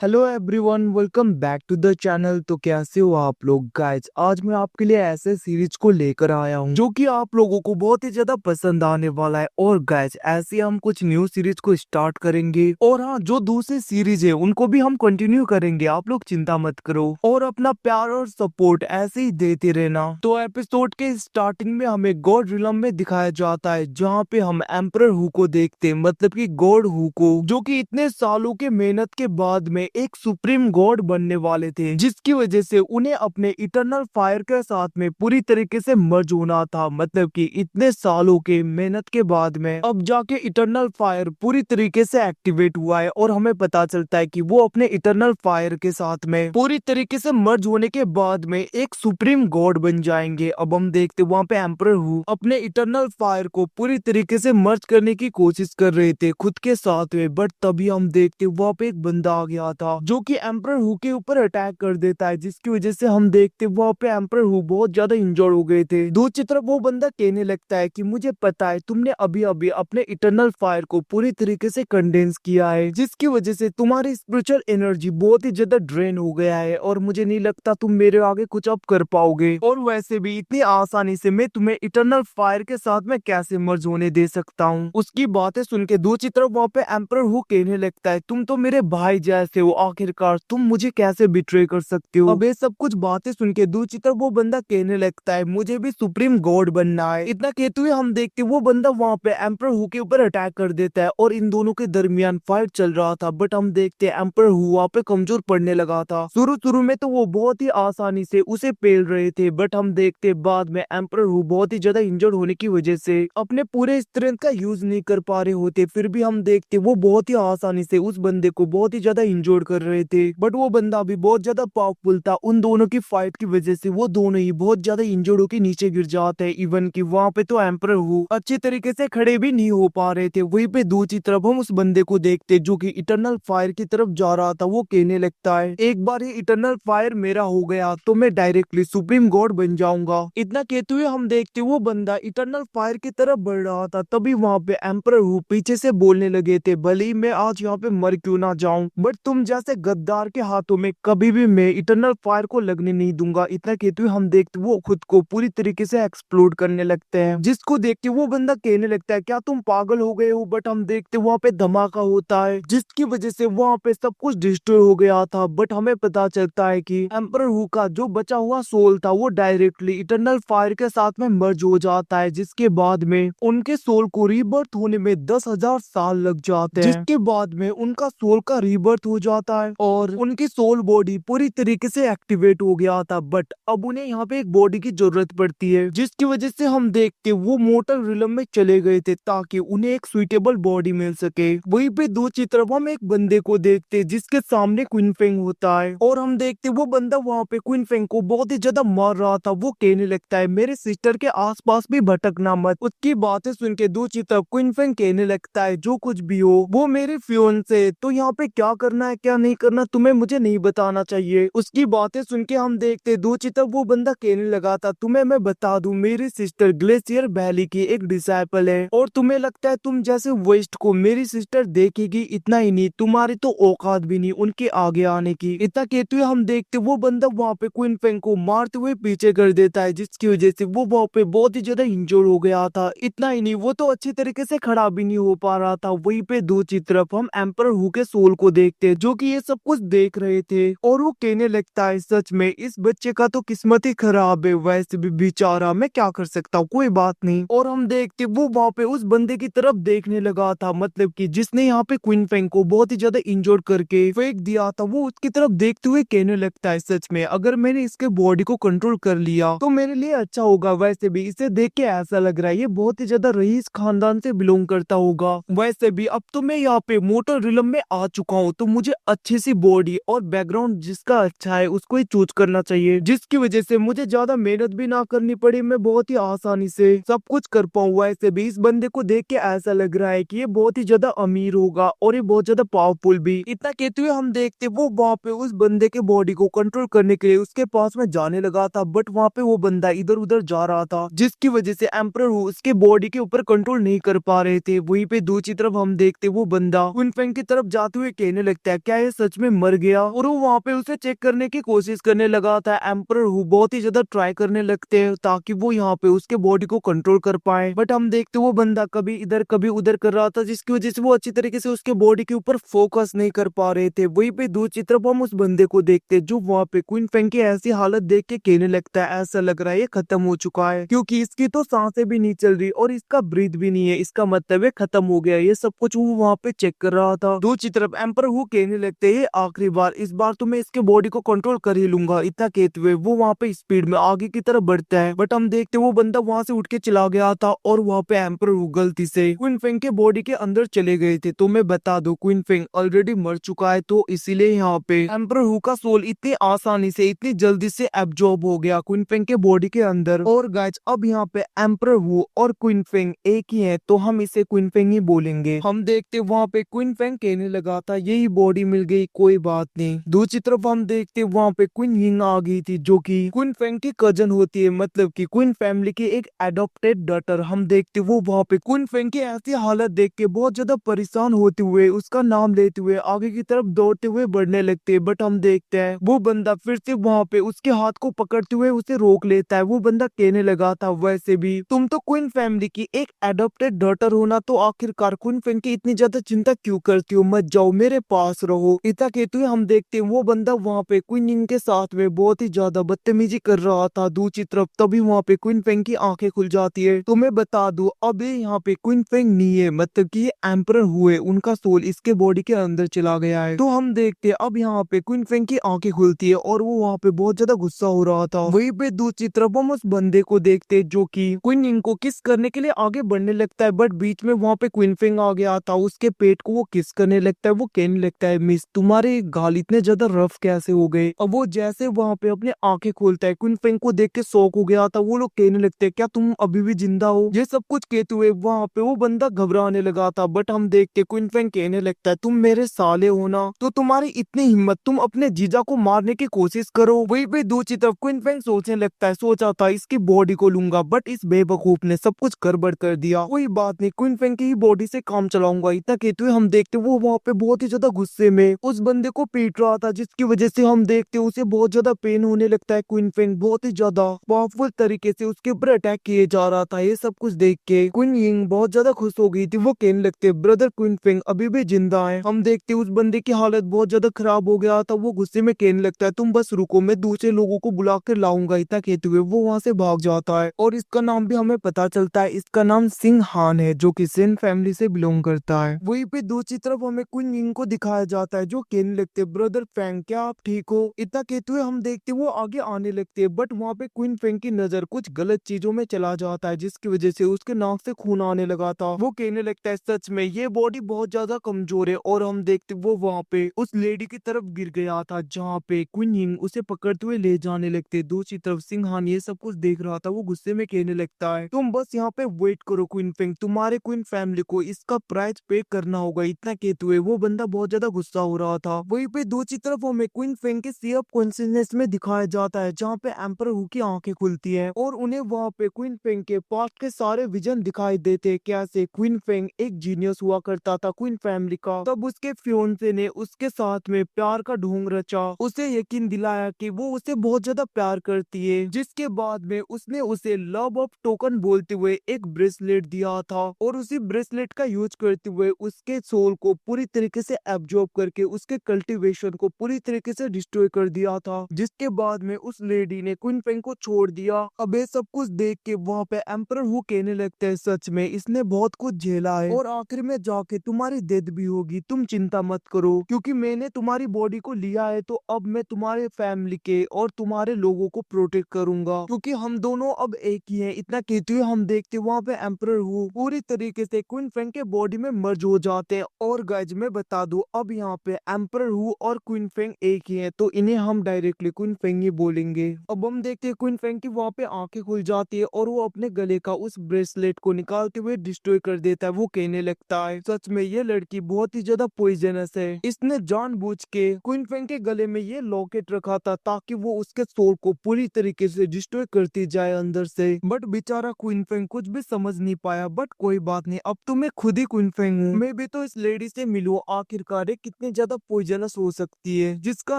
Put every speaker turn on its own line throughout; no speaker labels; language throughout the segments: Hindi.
Hello everyone, welcome back to the channel. तो कैसे हो आप लोग गाइज? आज मैं आपके लिए ऐसे सीरीज को लेकर आया हूँ जो कि आप लोगों को बहुत ही ज्यादा पसंद आने वाला है। और गाइज ऐसे हम कुछ न्यू सीरीज को स्टार्ट करेंगे, और हाँ, जो दूसरी सीरीज है उनको भी हम कंटिन्यू करेंगे। आप लोग चिंता मत करो और अपना प्यार और सपोर्ट ऐसे ही देते रहना। तो एपिसोड के स्टार्टिंग में हमें गॉड रिलम में दिखाया जाता है, जहाँ पे हम एम्परर हु को देखते हैं, मतलब कि गॉड हु को, जो कि इतने सालों के मेहनत के बाद में एक सुप्रीम गॉड बनने वाले थे, जिसकी वजह से उन्हें अपने इटरनल फायर के साथ में पूरी तरीके से मर्ज होना था। मतलब कि इतने सालों के मेहनत के बाद में अब जाके इटरनल फायर पूरी तरीके से एक्टिवेट हुआ है, और हमें पता चलता है कि वो अपने इटरनल फायर के साथ में पूरी तरीके से मर्ज होने के बाद में एक सुप्रीम गॉड बन जाएंगे। अब हम देखते वहाँ पे एम्परर हु अपने इटरनल फायर को पूरी तरीके से मर्ज करने की कोशिश कर रहे थे खुद के साथ में, बट तभी हम देखते वहाँ पे एक बंदा आ गया था जो कि एम्परर हु के ऊपर अटैक कर देता है, जिसकी वजह से हम देखते वहाँ पे एम्परर हु बहुत ज्यादा इंजर्ड हो गए थे। दूसरी तरफ वो बंदा कहने लगता है कि मुझे पता है तुमने अभी अभी अपने इटरनल फायर को पूरी तरीके से कंडेंस किया है, जिसकी वजह से तुम्हारी स्पिरिचुअल एनर्जी बहुत ही ज्यादा ड्रेन हो गया है, और मुझे नहीं लगता तुम मेरे आगे कुछ अब कर पाओगे। और वैसे भी इतनी आसानी से मैं तुम्हें इटरनल फायर के साथ में कैसे मर्ज होने दे सकता हूँ। उसकी बातें सुन के दूसरी तरफ वहाँ पे एम्परर हु कहने लगता है तुम तो मेरे भाई जैसे हो, आखिरकार तुम मुझे कैसे बिट्रे कर सकते हो। अब ये सब कुछ बातें सुन के दूसरी तरफ वो बंदा कहने लगता है मुझे भी सुप्रीम गॉड बनना है। इतना कहते हुए हम देखते वो बंदा वहाँ पे एम्परर हु के ऊपर अटैक कर देता है, और इन दोनों के दरमियान फाइट चल रहा था। बट हम देखते हैं एम्परर हु वहाँ पे कमजोर पड़ने लगा था। शुरू शुरू में तो वो बहुत ही आसानी से उसे पेल रहे थे, बट हम देखते बाद में एम्परर हु बहुत ही ज्यादा इंजर्ड होने की वजह से अपने पूरे स्ट्रेंथ का यूज नहीं कर पा रहे होते। फिर भी हम देखते वो बहुत ही आसानी से उस बंदे को बहुत ही ज्यादा इंजर्ड कर रहे थे, बट वो बंदा भी बहुत ज्यादा पावरफुल था। उन दोनों की फाइट की वजह से वो दोनों ही बहुत ज्यादा इंजर्ड होकर नीचे गिर जाते हैं। इवन की वहाँ पे तो एम्परर हु अच्छे तरीके से खड़े भी नहीं हो पा रहे थे। वहीं पे दूसरी तरफ हम उस बंदे को देखते जो कि इटरनल फायर की तरफ जा रहा था। वो कहने लगता है एक बार ये इटरनल फायर मेरा हो गया तो मैं डायरेक्टली सुप्रीम गॉड बन जाऊंगा। इतना कहते हुए हम देखते वो बंदा इटरनल फायर की तरफ बढ़ रहा था। तभी वहाँ पे एम्परर हु पीछे से बोलने लगे थे भले ही मैं आज यहाँ पे मर क्यों ना जाऊं, बट तुम जैसे गद्दार के हाथों में कभी भी मैं इटरनल फायर को लगने नहीं दूंगा। इतना कहते हुए हम देखते वो खुद को पूरी तरीके से एक्सप्लोड करने लगते हैं, जिसको देख के वो बंदा कहने लगता है क्या तुम पागल हो गए हो। बट हम देखते वहाँ पे धमाका होता है, जिसकी वजह से वहाँ पे सब कुछ डिस्ट्रॉय हो गया था। बट हमें पता चलता है कि एम्परर हु का जो बचा हुआ सोल था वो डायरेक्टली इटरनल फायर के साथ में मर्ज हो जाता है, जिसके बाद में उनके सोल को रीबर्थ होने में 10,000 साल लग जाते हैं। जिसके बाद में उनका सोल का रीबर्थ हो जाता है और उनकी सोल बॉडी पूरी तरीके से एक्टिवेट हो गया था। बट अब उन्हें यहाँ पे एक बॉडी की जरूरत पड़ती है, जिसकी वजह से हम देखते वो मोर्टल रिलम में चले गए थे ताकि उन्हें एक सुइटेबल बॉडी मिल सके। वहीं पे दूसरी तरफ हम एक बंदे को देखते जिसके सामने क्वीन फेंग होता है, और हम देखते वो बंदा वहाँ पे क्वीन फेंग को बहुत ही ज्यादा मार रहा था। वो कहने लगता है मेरे सिस्टर के आसपास भी भटकना मत। उसकी बातें सुन के दूसरी तरफ क्वीन फेंग कहने लगता है जो कुछ भी हो वो मेरे फियोंसे, तो यहाँ पे क्या करना है क्या नहीं करना तुम्हें मुझे नहीं बताना चाहिए। उसकी बातें सुन के हम देखते दूसरी तरफ वो बंदा कहने लगा था तुम्हें मैं बता दूं मेरी सिस्टर ग्लेशियर वैली की एक डिसाइपल है, और तुम्हें लगता है तुम जैसे वेस्ट को मेरी सिस्टर देखेगी। इतना ही नहीं, तुम्हारी तो औकात भी नहीं उनके आगे आने की। इतना कहते हुए हम देखते वो बंदा वहाँ पे क्वीन फेंग को मारते हुए पीछे कर देता है, जिसकी वजह से वो वहाँ पे बहुत ही ज्यादा इंजर्ड हो गया था। इतना ही नहीं, वो तो अच्छी तरीके से खड़ा भी नहीं हो पा रहा था। वहीं पे दूसरी तरफ हम एम्परर हु के सोल को देखते जो कि ये सब कुछ देख रहे थे, और वो कहने लगता है सच में इस बच्चे का तो किस्मत ही खराब है। वैसे भी बेचारा, मैं क्या कर सकता हूँ, कोई बात नहीं। और हम देखते वो वहाँ पे उस बंदे की तरफ देखने लगा था, मतलब कि जिसने यहाँ पे क्वीन फेंग को बहुत ही ज्यादा इंजर्ड करके फेंक दिया था। वो उसकी तरफ देखते हुए कहने लगता है सच में अगर मैंने इसके बॉडी को कंट्रोल कर लिया तो मेरे लिए अच्छा होगा। वैसे भी इसे देख के ऐसा लग रहा है ये बहुत ही ज्यादा रईस खानदान से बिलोंग करता होगा। वैसे भी अब तो मैं यहाँ पे मोटर रिलम में आ चुका हूँ, तो मुझे अच्छी सी बॉडी और बैकग्राउंड जिसका अच्छा है उसको ही चूज करना चाहिए, जिसकी वजह से मुझे ज्यादा मेहनत भी ना करनी पड़े, मैं बहुत ही आसानी से सब कुछ कर पाऊँ। वैसे भी इस बंदे को देख के ऐसा लग रहा है कि ये बहुत ही ज्यादा अमीर होगा और ये बहुत ज्यादा पावरफुल भी। इतना कहते हुए हम देखते वो वहाँ पे उस बंदे के बॉडी को कंट्रोल करने के लिए उसके पास में जाने लगा था, बट वहाँ पे वो बंदा इधर उधर जा रहा था, जिसकी वजह से एम्परर हु उसके बॉडी के ऊपर कंट्रोल नहीं कर पा रहे थे। वहीं पे दूसरी तरफ हम देखते वो बंदा क्वीन फेंग की तरफ जाते हुए कहने लगता है क्या ये सच में मर गया, और वो वहाँ पे उसे चेक करने की कोशिश करने लगा था। एम्परर हु बहुत ही ज्यादा ट्राई करने लगते हैं ताकि वो यहाँ पे उसके बॉडी को कंट्रोल कर पाए, बट हम देखते वो बंदा कभी इधर कभी उधर कर रहा था, जिसकी वजह से वो अच्छी तरीके से उसके बॉडी के ऊपर फोकस नहीं कर पा रहे थे। वहीं पे दूसरी तरफ हम उस बंदे को देखते जो वहाँ पे क्वीन फेंग की ऐसी हालत देख के कहने लगता है ऐसा लग रहा है ये खत्म हो चुका है, क्योंकि इसकी तो सांसें भी नहीं चल रही और इसका ब्रीथ भी नहीं है, इसका मतलब है खत्म हो गया। ये सब कुछ वो वहाँ पे चेक कर रहा था। दूसरी तरफ एम्पर हु कहने लगते है आखिरी बार, इस बार तो मैं इसके बॉडी को कंट्रोल कर ही लूंगा। इतना कहते हुए वो वहाँ पे स्पीड में आगे की तरफ बढ़ता है, बट हम देखते वो बंदा वहाँ से उठ के चला गया था और वहाँ पे एम्पर हु गलती से क्वीन फेंग के बॉडी के अंदर चले गए थे। तो मैं बता दूं क्वीन फेंग ऑलरेडी मर चुका है, तो इसीलिए यहाँ पे एम्पर हु का सोल इतनी आसानी से इतनी जल्दी से एब्जॉर्ब हो गया क्वीन फेंग के बॉडी के अंदर। और गाइस अब यहाँ पे एम्पर हु और क्वीन फेंग एक ही है, तो हम इसे क्वीन फेंग ही बोलेंगे। हम देखते वहाँ पे क्वीन फेंग कहने लगा था यही बॉडी मिल गई कोई बात नहीं। दूसरी तरफ हम देखते वहाँ पे क्वीन यिंग आ गई थी जो कि क्वीन फेंग की कजन होती है, मतलब कि क्वीन फैमिली की एक एडॉप्टेड डॉटर। हम देखते वो वहाँ पे क्वीन फेंग की ऐसी हालत देख के बहुत ज्यादा परेशान होते हुए उसका नाम लेते हुए आगे की तरफ दौड़ते हुए बढ़ने लगते हैं, बट हम देखते हैं वो बंदा फिर से वहाँ पे उसके हाथ को पकड़ते हुए उसे रोक लेता है। वो बंदा कहने लगा था वैसे भी तुम तो क्वीन फैमिली की एक एडॉप्टेड डॉटर हो ना, तो आखिरकार क्वीन फेंग की इतनी ज्यादा चिंता क्यों करती हो, मत जाओ मेरे पास रहो। इतना कहते हुए हम देखते हैं वो बंदा वहाँ पे क्वीन यिंग के साथ में बहुत ही ज्यादा बदतमीजी कर रहा था। दूसरी तरफ तभी वहाँ पे क्वीन फेंग की आंखें खुल जाती है। तो मैं बता दूं अब ये यहाँ पे क्वीन फेंग नहीं है, मतलब कि ये एम्परर हुए, उनका सोल इसके बॉडी के अंदर चला गया है। तो हम देखते हैं अब यहाँ पे क्वीन फेंग की आंखें खुलती है और वो वहाँ पे बहुत ज्यादा गुस्सा हो रहा था। वहीं पे दूसरी तरफ हम उस बंदे को देखते हैं जो कि क्वीन यिंग को किस करने के लिए आगे बढ़ने लगता है, बट बीच में वहाँ पे क्वीन फेंग आ गया था। उसके पेट को वो किस करने लगता है, वो कहने लगता है मिस तुम्हारे गाल इतने ज्यादा रफ कैसे हो गए। अब वो जैसे वहाँ पे अपने आंखें खोलता है क्वीन फेंग को देख के शॉक हो गया था। वो लोग कहने लगते हैं क्या तुम अभी भी जिंदा हो, ये सब कुछ कहते हुए वहाँ पे वो बंदा घबराने लगा था। बट हम देख के क्वीन फेंग कहने लगता है तुम मेरे साले हो ना, तो तुम्हारी इतनी हिम्मत तुम अपने जीजा को मारने की कोशिश करो। वही पे दूसरी तरफ क्वीन फेंग सोचने लगता है सोचा था इसकी बॉडी को लूंगा, बट इस बेवकूफ ने सब कुछ गड़बड़ कर दिया। कोई बात नहीं क्वीन फेंग की ही बॉडी से काम चलाऊंगा। इतना कहते हुए हम देखते वो वहाँ पे बहुत ही ज्यादा गुस्से में उस बंदे को पीट रहा था, जिसकी वजह से हम देखते उसे बहुत ज्यादा पेन होने लगता है। क्वीन फेंग बहुत ही ज्यादा पावरफुल तरीके से उसके ऊपर अटैक किए जा रहा था। ये सब कुछ देख के क्वीन यिंग बहुत ज्यादा खुश हो गई थी। वो कहने लगते ब्रदर क्वीन फेंग अभी भी जिंदा है। हम देखते उस बंदे की हालत बहुत ज्यादा खराब हो गया था। वो गुस्से में कहने लगता है तुम बस रुको मैं दूसरे लोगों को बुला कर लाऊंगा। इतना कहते हुए वो वहाँ से भाग जाता है और इसका नाम भी हमें पता चलता है, इसका नाम सिंह हान है जो कि सेन फैमिली से बिलोंग करता है। वहीं पे दूसरी तरफ हमें क्वीन यिंग को दिखाया जाता है जो कहने लगते ब्रदर फेंग क्या आप ठीक हो। इतना कहते हुए हम देखते वो आगे आने लगते हैं, बट वहाँ पे क्वीन फेंग की नजर कुछ गलत चीजों में चला जाता है, जिसकी वजह से उसके नाक से खून आने लगा था। वो कहने लगता है सच में ये बॉडी बहुत ज्यादा कमजोर है, और हम देखते वो वहाँ पे उस लेडी की तरफ गिर गया था जहाँ पे क्वीन यिंग उसे पकड़ते हुए ले जाने लगते। दूसरी तरफ सिंहान ये सब कुछ देख रहा था। वो गुस्से में कहने लगता है तुम बस यहाँ पे वेट करो क्वीन फेंग, तुम्हारे क्वीन फैमिली को इसका प्राइस पे करना होगा। इतना कहते हुए वो बंदा बहुत ज्यादा गुस्सा हो रहा था। वहीं पे दूसरी तरफ हमें क्वीन फेंग के सी ऑफ कॉन्शियसनेस में दिखाया जाता है जहाँ पे एम्पर हु की आंखें खुलती है और उन्हें वहाँ पे क्वीन फेंग के पास्ट के सारे विजन दिखाई देते। कैसे क्वीन फेंग एक जीनियस हुआ करता था क्वीन फैमिली का, तब उसके फियोंसे ने उसके साथ में प्यार का ढोंग रचा, उसे यकीन दिलाया कि वो उसे बहुत ज्यादा प्यार करती है, जिसके बाद में उसने उसे लव ऑफ टोकन बोलते हुए एक ब्रेसलेट दिया था और उसी ब्रेसलेट का यूज करते हुए उसके सोल को पूरी तरीके से एब्जॉर्ब करके उसके कल्टीवेशन को पूरी तरीके से डिस्ट्रॉय कर दिया था, जिसके बाद में उस लेडी ने क्वीन फेंग को छोड़ दिया। अब ये सब कुछ देख के वहाँ पे एम्परर हु कहने लगते हैं सच में इसने बहुत कुछ झेला है और आखिर में जाके तुम्हारी डेथ भी होगी, तुम चिंता मत करो, क्योंकि मैंने तुम्हारी बॉडी को लिया है तो अब मैं तुम्हारे फैमिली के और तुम्हारे लोगों को प्रोटेक्ट करूंगा, क्योंकि हम दोनों अब एक ही हैं। इतना कहते हुए हम देखते वहाँ पे एम्परर हु पूरी तरीके से क्वीन फेंग के बॉडी में मर्ज हो जाते हैं। और गाइज मैं बता दूं अब यहाँ पे एम्परर हु और क्वीन फेंग एक ही है, तो इन्हें हम डायरेक्टली क्वीन फेंग ही बोलेंगे। अब हम देखते हैं क्वीन फेंग की वहाँ पे आंखें खुल जाती है और वो अपने गले का उस ब्रेसलेट को निकालते हुए डिस्ट्रॉय कर देता है। वो कहने लगता है सच में ये लड़की बहुत ही ज्यादा पॉइजनस है, इसने जानबूझ के क्वीन फेंग के गले में ये लॉकेट रखा था ताकि वो उसके सोल को पूरी तरीके से डिस्ट्रॉय करती जाए अंदर से। बट बेचारा क्वीन फेंग कुछ भी समझ नहीं पाया। बट कोई बात नहीं, अब तो मैं खुद ही क्वीन फेंग हूँ, मैं भी तो इस लेडी से मिलूं। आखिरकार कितनी कितनी ज्यादा पॉइजनस हो सकती है, जिसका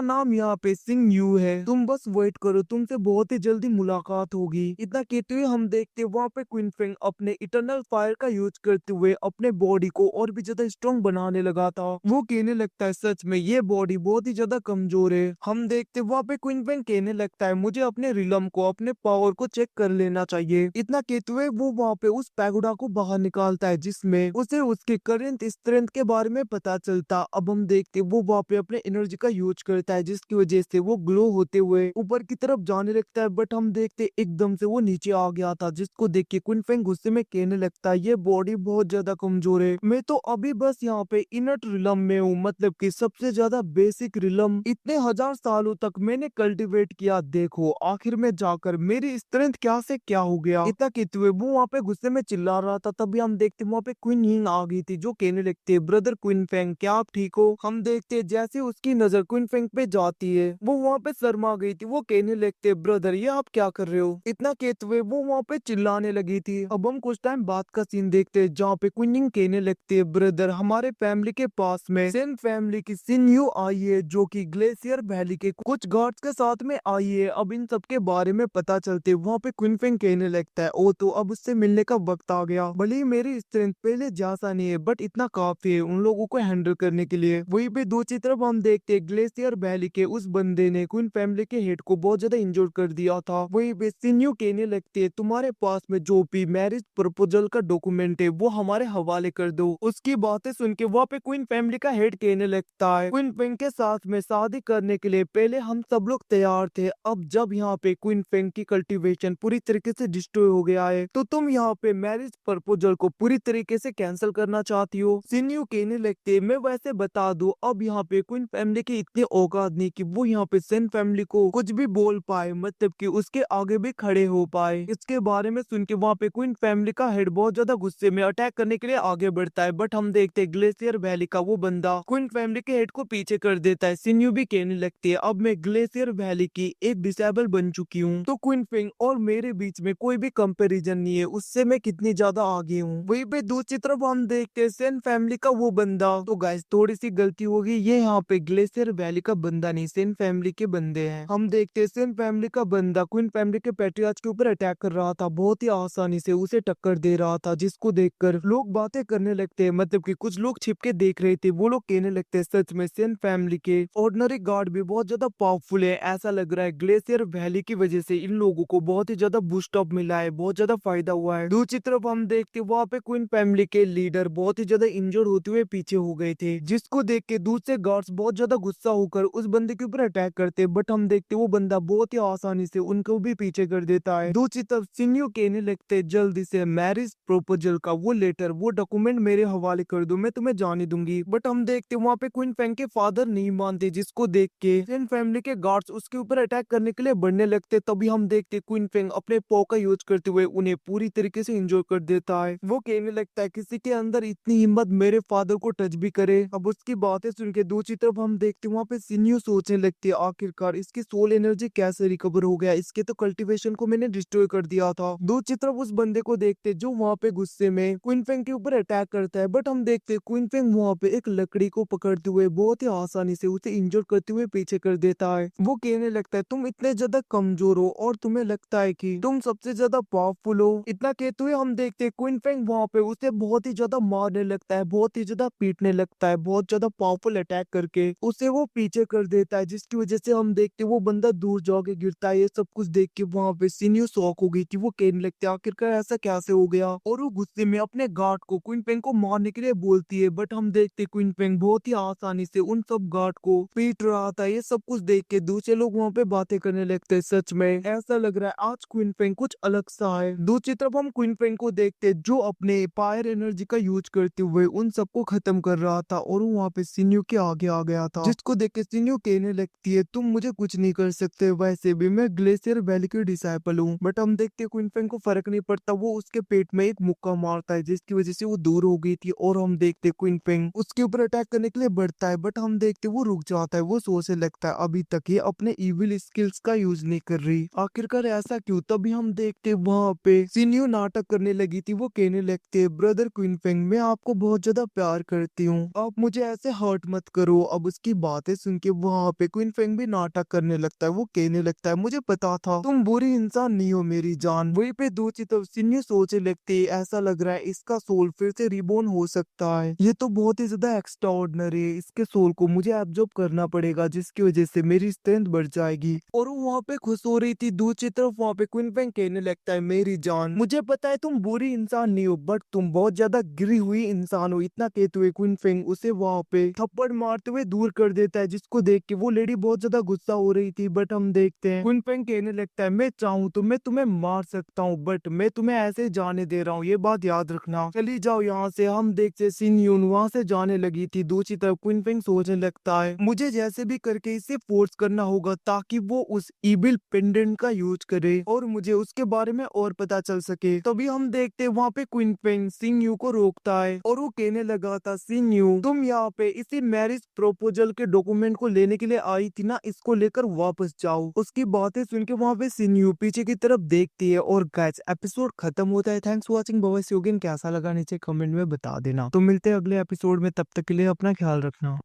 नाम यहाँ पे सिंग यू है। तुम बस वेट करो, तुमसे बहुत ही जल्दी मुलाकात होगी। इतना कहते हुए हम देखते वहाँ पे क्वीन फेंग अपने इटरनल फायर का यूज करते हुए अपने बॉडी को और भी ज्यादा स्ट्रॉन्ग बनाने लगा था। वो कहने लगता है सच में ये बॉडी बहुत ही ज्यादा कमजोर है। हम देखते वहाँ पे क्वीन फेंग कहने लगता है मुझे अपने रिलम को, अपने पावर को चेक कर लेना चाहिए। इतना कहते हुए वो वहाँ पे उस पैगोडा को बाहर निकालता है, जिसमें उसे उसके करंट स्ट्रेंथ के बारे में पता चलता। अब हम देखते वो वहाँ पे अपने एनर्जी का यूज करता है, जिसकी वजह से वो ग्लो होते हुए ऊपर की तरफ जाने लगता है। बट हम देखते एकदम से वो नीचे आ गया था, जिसको देख के क्वीन फेंग गुस्से में कहने लगता है ये बॉडी बहुत ज्यादा कमजोर है। मैं तो अभी बस यहाँ पे इनट रिलम में हूँ, मतलब कि सबसे ज्यादा बेसिक रिलम इतने हजार सालों तक मैंने कल्टीवेट किया। देखो आखिर में जाकर मेरी स्ट्रेंथ क्या से क्या हो गया। इतना कहते हुए वो वहाँ पे गुस्से में चिल्ला रहा था। तभी हम देखते वहाँ पे क्वीन यिंग आ गई थी, जो कहने लगते ब्रदर क्वीन फेंग क्या आप ठीक हो। हम देखते जैसे उसकी नजर क्वीन फेंग पे जाती है वो वहाँ पे शर्मा गई थी। वो कहने लगते ब्रदर ये आप क्या कर रहे हो। इतना कहते हुए वो वहाँ पे चिल्लाने लगी थी। अब हम कुछ टाइम बाद का सीन देखते जहाँ पे क्वीन यिंग कहने लगते है ब्रदर हमारे फैमिली के पास में सेन फैमिली की सिन्यू आई है, जो कि ग्लेशियर वैली के कुछ गार्ड्स के साथ में आई है। अब इन सब के बारे में पता चलते वहाँ पे क्वीन फेंग कहने लगता है ओ तो अब उससे मिलने का वक्त आ गया। भले ही मेरी स्ट्रेंथ पहले जैसा नहीं है बट इतना काफी है उन लोगों को हैंडल करने के लिए। वहीं पे दूसरी तरफ हम देखते ग्लेशियर वैली के उस बंदे ने क्वीन फैमिली के हेड को बहुत ज्यादा इंजोर कर दिया था। वहीं पे सिन्यू कहने लगते है तुम्हारे पास में जो भी मैरिज प्रपोजल का डॉक्यूमेंट है वो हमारे हवाले कर दो। उसकी बातें सुन के वहाँ पे क्वीन फैमिली का हेड कहने लगता है क्वीन फेंग के साथ में शादी करने के लिए पहले हम सब लोग तैयार थे, अब जब यहाँ पे क्वीन फेंग की कल्टीवेशन पूरी तरीके से डिस्ट्रॉय हो गया है तो तुम यहाँ पे मैरिज प्रपोजल को पूरी तरीके से कैंसिल करना चाहती हो। सिन्यू कहने लगते मैं वैसे बता दूं अब यहाँ पे क्वीन फैमिली की इतनी औकात नहीं कि वो यहाँ पे सेन फैमिली को कुछ भी बोल पाए, मतलब कि उसके आगे भी खड़े हो पाए। इसके बारे में सुन के वहाँ पे क्वीन फैमिली का हेड बहुत ज्यादा गुस्से में अटैक करने के लिए आगे बढ़ता है। बट हम देखते ग्लेशियर वैली का वो बंदा क्वीन फैमिली के हेड को पीछे कर देता है। सिन्यू भी कहने लगती है अब मैं ग्लेशियर वैली की एक डिसेबल बन चुकी हूँ, तो क्वीन फेंग और मेरे बीच में कोई भी कंपैरिजन नहीं है, उससे मैं कितनी ज्यादा आगे हूँ। वहीं पे दूसरी तरफ हम देखते हैं सेन फैमिली का वो बंदा। तो गाइस थोड़ी सी गलती होगी, ये यहाँ पे ग्लेशियर वैली का बंदा नहीं सेन फैमिली के बंदे हैं। हम देखते हैं सेन फैमिली का बंदा क्वीन फैमिली के पैट्रियार्च के ऊपर अटैक कर रहा था, बहुत ही आसानी से उसे टक्कर दे रहा था, जिसको देखकर लोग बातें करने लगते हैं, मतलब कि कुछ लोग छिप के देख रहे थे। वो लोग कहने लगते हैं सच में सेन फैमिली के ऑर्डिनरी गार्ड भी बहुत ज्यादा पावरफुल है, ऐसा लग रहा है ग्लेशियर वैली की वजह से इन लोगों को बहुत ही ज्यादा बूस्ट अप मिला है, बहुत ज्यादा फायदा हुआ है। दूसरी तरफ हम देखते वहाँ पे क्वीन फैमिली के लीडर बहुत ही ज्यादा इंजर्ड होते हुए पीछे हो गए थे, जिसको देख के दूसरे गार्ड्स बहुत ज्यादा गुस्सा होकर उस बंदे के ऊपर अटैक करते। बट हम देखते वो बंदा बहुत ही आसानी से उनको भी पीछे कर देता है। दूसरी तरफ सिन्यू कहने लगते जल्दी से मैरिज प्रपोजल का वो लेटर, वो डॉक्यूमेंट मेरे हवाले कर दो, मैं तुम्हें जाने दूंगी। बट हम देखते वहाँ पे क्वीन फेंग के फादर नहीं मानते, जिसको देख के सेन फैमिली के गार्ड्स उसके ऊपर अटैक करने के लिए बढ़ने लगते। तभी हम देखते क्वीन फेंग अपने पॉ का यूज करते हुए उन्हें पूरी तरीके से इंजॉय कर देता है। वो कहने लगता है किसी के अंदर इतनी हिम्मत मेरे फादर को टच भी करे। अब उसकी बातें सुन के दूसरी तरफ हम देखते वहाँ पे सिन्यू सोचने लगती है आखिरकार इसकी सोल एनर्जी कैसे रिकवर हो गया, इसके तो कल्टीवेशन को मैंने डिस्ट्रॉय कर दिया था। दूसरी तरफ उस बंदे को देखते जो वहाँ पे गुस्से में क्वीन फेंग के ऊपर अटैक करता है। बट हम देखते क्वीन फेंग वहाँ पे एक लकड़ी को पकड़ते हुए बहुत ही आसानी से उसे इंजर करते हुए पीछे कर देता है। वो कहने लगता है तुम इतने ज्यादा कमजोर हो और तुम्हें लगता है कि तुम सबसे ज्यादा पावरफुल हो। इतना कहते हुए हम देखते क्वीन फेंग वहाँ पे उसे बहुत ही ज्यादा मारने लगता है, बहुत ही ज्यादा पीटने लगता है, बहुत ज्यादा पावरफुल अटैक करके उसे वो पीछे कर देता है, जिसकी वजह से हम देखते वो बंदा दूर जाके गिरता है। ये सब कुछ देख के वहाँ पे सिन्यू शॉक हो गई थी। वो कहने लगते आखिरकार ऐसा कैसे हो गया, और वो गुस्से में अपने गार्ड को क्वीन फेंग को मारने के लिए बोलती है। बट हम देखते क्वीन फेंग बहुत ही आसानी से उन सब गार्ड को पीट रहा था। ये सब कुछ देख के दूसरे लोग वहाँ पे बातें करने लगते हैं, सच में ऐसा लग रहा है आज क्वीन फेंग कुछ अलग सा है। दूसरी तरफ हम क्वीन फेंग को देखते जो अपने फायर एनर्जी का यूज करते हुए उन सबको खत्म कर रहा था, और वो वहाँ पे सिन्यू के आगे आ गया था, जिसको देख के सिन्यू कहने लगती है तुम मुझे कुछ नहीं कर सकते, वैसे भी मैं ग्लेशियर वैली की डिसाइपल हूँ। बट हम देखते क्वीन फेंग को फर्क नहीं पड़ता, वो उसके पेट में एक मुक्का मारता है, जिसकी वजह से वो दूर हो गई थी। और हम देखते क्वीन फेंग उसके ऊपर अटैक करने के लिए बढ़ता है, बट हम देखते वो रुक जाता है। वो सोचने लगता है अभी तक ये अपने इविल स्किल्स का यूज नहीं कर रही, आखिरकार ऐसा क्यों। तभी हम देखते वहाँ पे सिन्यू नाटक करने लगी थी। वो कहने लगते ब्रदर क्वीन फेंग मैं आपको बहुत ज्यादा प्यार करती हूँ, आप मुझे से हर्ट मत करो। अब उसकी बातें सुन के वहाँ पे क्वीन फेंग भी नाटक करने लगता है। वो कहने लगता है मुझे पता था तुम बुरी इंसान नहीं हो मेरी जान। वहीं पे दूसरी तरफ सिन्यू सोचने लगती है ऐसा लग रहा है इसका सोल फिर से रिबोर्न हो सकता है। ये तो बहुत ही ज्यादा एक्स्ट्रा ऑर्डिनरी है। इसके सोल को मुझे एब्जॉर्ब करना पड़ेगा जिसकी वजह से मेरी स्ट्रेंथ बढ़ जाएगी। और वो वहाँ पे खुश हो रही थी। दूसरी तरफ वहाँ पे क्वीन फेंग कहने लगता है मेरी जान मुझे पता है तुम बुरी इंसान नहीं हो बट तुम बहुत ज्यादा गिरी हुई इंसान हो। इतना कहते हुए क्वीन फेंग उसे वहाँ पे थप्पड़ मारते हुए दूर कर देता है जिसको देख के वो लेडी बहुत ज्यादा गुस्सा हो रही थी। बट हम देखते हैं क्वीन फेंग कहने लगता है मैं चाहूँ तो मैं तुम्हें मार सकता हूँ बट मैं तुम्हें ऐसे जाने दे रहा हूँ ये बात याद रखना। चली जाओ यहाँ से। हम देखते सिन यून वहाँ से जाने लगी थी। दूसरी तरफ क्वीन फेंग सोचने लगता है मुझे जैसे भी करके इसे फोर्स करना होगा ताकि वो उस ईविल पेंडेंट का यूज करे और मुझे उसके बारे में और पता चल सके। तभी हम देखते वहाँ पे क्वीन फेंग सिंग यू को रोकता है और वो कहने लगा था सिंग यू तुम यहाँ पे इसी मैरिज प्रपोजल के डॉक्यूमेंट को लेने के लिए आई थी ना, इसको लेकर वापस जाओ। उसकी बातें सुन के वहाँ पे सिंग यू पीछे की तरफ देखती है और गाइस एपिसोड खत्म होता है। Thanks for watching. Bye bye. कैसा लगा नीचे कमेंट में बता देना। तो मिलते हैं अगले एपिसोड में, तब तक के लिए अपना ख्याल रखना।